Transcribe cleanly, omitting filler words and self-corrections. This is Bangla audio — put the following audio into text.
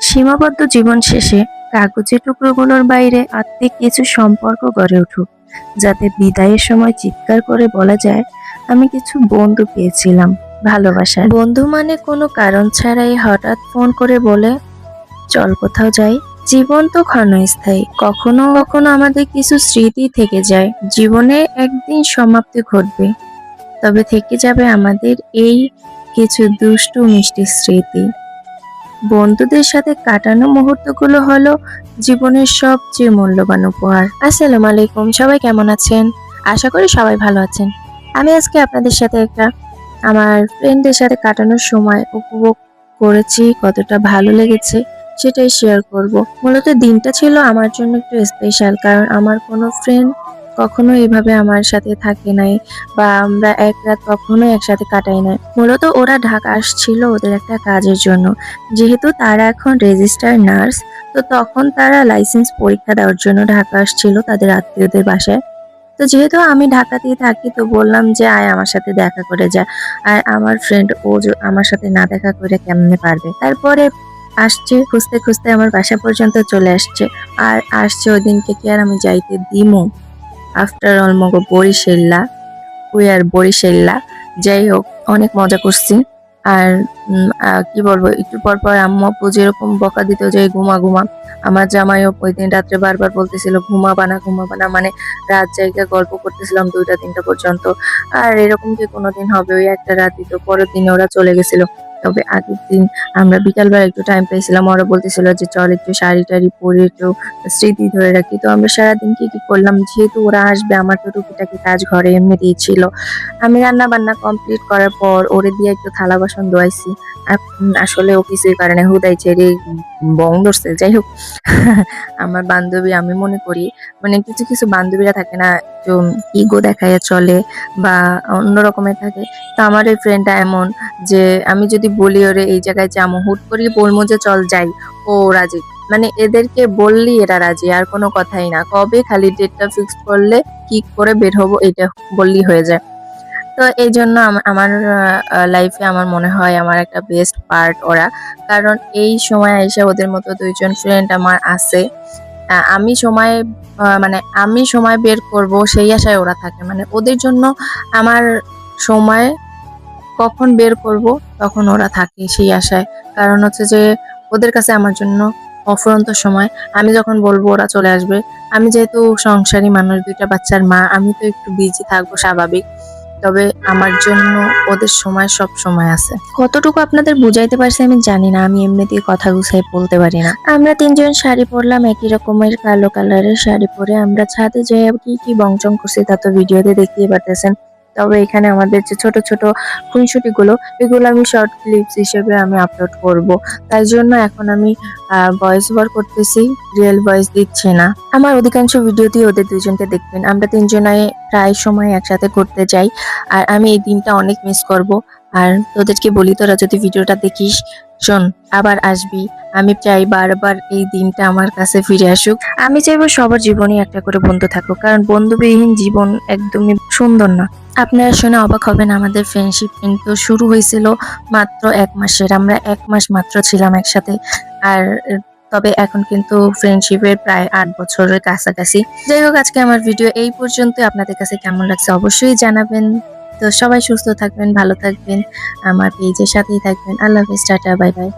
সীমাবদ্ধ জীবন শেষে কাগজের টুকরোগুলোর বাইরে আত্মিক কিছু সম্পর্ক গড়ে উঠুক, যাতে বিদায়ের সময় চিৎকার করে বলা যায়, আমি কিছু বন্ধু পেয়েছিলাম। ভালোবাসা বন্ধু মানে কোনো কারণ ছাড়াই হঠাৎ ফোন করে বলে, চল কোথাও যাই। জীবন তো ক্ষণস্থায়ী, কখনো কখনো আমাদের কিছু স্মৃতি থেকে যায়। জীবনে একদিন সমাপ্তি ঘটবে, তবে থেকে যাবে আমাদের এই কিছু দুষ্টু মিষ্টি স্মৃতি। বন্ধুদের সাথে কাটানো মুহূর্তগুলো হলো জীবনের সবচেয়ে মূল্যবান উপহার। আসসালামু আলাইকুম, সবাই কেমন আছেন? আশা করি সবাই ভালো আছেন। আমি আজকে আপনাদের সাথে আমার ফ্রেন্ডদের সাথে কাটানোর সময় উপভোগ করেছি, কতটা ভালো লেগেছে সেটাই শেয়ার করব। মূলত দিনটা ছিল আমার জন্য একটু স্পেশাল, কারণ আমার কোনো ফ্রেন্ড কখনো এভাবে আমার সাথে থাকে নাই, বা আমরা এক রাত কখনোই একসাথে কাটাই নাই। মূলত ওরা ঢাকা আসছিল ওদের একটা কাজের জন্য। যেহেতু তারা এখন রেজিস্টার নার্স, তো তখন তারা লাইসেন্স পরীক্ষা দেওয়ার জন্য ঢাকা আসছিল তাদের আত্মীয়দের বাসায়। তো যেহেতু আমি ঢাকাতেই থাকি, তো বললাম যে আয় আমার সাথে দেখা করে যা। আর আমার ফ্রেন্ড আমার সাথে না দেখা করে কেমনে পারবে। তারপরে আসছে, খুঁজতে খুঁজতে আমার বাসা পর্যন্ত চলে আসছে। আর আসছে ওই দিনকে কি আর আমি যাইতে দিমু? আফটার অল মগো বরিশাল্লা, উই আর বরিশাল্লা। যাই হোক, অনেক মজা করছি। আর কি বলবো, একটু পর পর আম্মু আপু যেরকম বকা দিত যে ঘুমা ঘুমা, আমার জামাইও ওই দিন রাত্রে বারবার বলতেছিল ঘুমাবা না ঘুমাবা না, মানে রাত জায়গা গল্প করতেছিলাম 2টা 3টা পর্যন্ত। আর এরকম যে কোনোদিন হবে, ওই একটা রাতই তো। পরের দিনে ওরা চলে গেছিল। তবে আগের দিন আমরা বিকালবেলা একটু টাইম পেয়েছিলাম, ওরা বলতেছিল যে চল একটু শাড়ি টাড়ি পরে একটু স্মৃতি ধরে রাখি। তো আমরা সারাদিন কি কি করলাম, যেহেতু ওরা আসবে, আমার তো টুকিটাকি কাজ ঘরে এমনিতেই ছিল। আমি রান্না বান্না কমপ্লিট করার পর ওরে দিয়ে একটু থালা বাসন ধোয়াইছি। আসলে ও কিছুই কারণে হুদাই ছেড়ে বং ধরছে। যাই হোক, আমার বান্ধবী, আমি মনে করি মানে কিছু কিছু বান্ধবীরা থাকে না, একটু ইগো দেখাইয়া চলে বা অন্য রকমের থাকে। তো আমার এই ফ্রেন্ডটা এমন যে আমি যদি বলি ওরে এই জায়গায় যাবো, হুট করে বলবো যে চল যাই, ও রাজি। মানে এদেরকে বললি এরা রাজি, আর কোনো কথাই না। কবে খালি ডেটটা ফিক্সড করলে কি করে বের হবো এটা বললেই হয়ে যায়। তো এই জন্য আমার লাইফে আমার মনে হয় আমার একটা বেস্ট পার্ট ওরা। কারণ এই সময় এসে ওদের মতো 2জন ফ্রেন্ড আমার আছে। আমি সময় মানে আমি সময় বের করব সেই আশায় ওরা থাকে। মানে ওদের জন্য আমার সময় কখন বের করব তখন ওরা থাকে সেই আশায়। কারণ হচ্ছে যে ওদের কাছে আমার জন্য অফুরন্ত সময়। আমি যখন বলবো ওরা চলে আসবে। আমি যেহেতু সংসারী মানুষ, 2টা বাচ্চার মা, আমি তো একটু বিজি থাকবো স্বাভাবিক। তবে আমার জন্য ওদের সময় সব সময় আছে। কতটুকু আপনাদের বুঝাইতে পারছি আমি জানি না, আমি এমনিতেই কথা গুছাই বলতে পারি না। আমরা 3জন শাড়ি পরলাম, একই রকমের কালো কালারের শাড়ি পরে আমরা ছাদে যেয়ে কি কি বংচং করছি তা তো ভিডিওতে দেখতেই পারতেছেন। তবে এখানে আমাদের যে ছোট ছোট খুনসুটি গুলো, এগুলো আমি শর্ট ক্লিপস হিসেবে আমি আপলোড করব। তাই জন্য এখন আমি ভয়েস ওভার করতেছি, রিয়েল ভয়েস দিচ্ছি না। আমার অধিকাংশ ভিডিওতেই ওদের 2জনকে দেখবেন। আমরা 3জনাই প্রায় সময় একসাথে ঘুরতে যাই। আর আমি এই দিনটা অনেক মিস করব। আর তোদেরকে বলি, তোরা যদি ভিডিওটা দেখিস, শোন, আবার আসবি। আমি চাই বারবার এই দিনটা আমার কাছে ফিরে আসুক। আমি চাইবো সবার জীবনে একটা করে বন্ধু থাকুক, কারণ বন্ধুবিহীন জীবন একদমই সুন্দর না। আপনারা শুনে অবাক হবেন, আমাদের ফ্রেন্ডশিপ কিন্তু শুরু হয়েছিল মাত্র 1 মাসের। আমরা 1 মাস মাত্র ছিলাম একসাথে। আর তবে এখন কিন্তু ফ্রেন্ডশিপের প্রায় 8 বছরের কাছাকাছি। যাই হোক, আজকে আমার ভিডিও এই পর্যন্ত। আপনাদের কাছে কেমন লাগছে অবশ্যই জানাবেন। তো সবাই সুস্থ থাকবেন, ভালো থাকবেন, আমার পেজের সাথেই থাকবেন। আল্লাহ হাফেজ, টাটা, বাই বাই।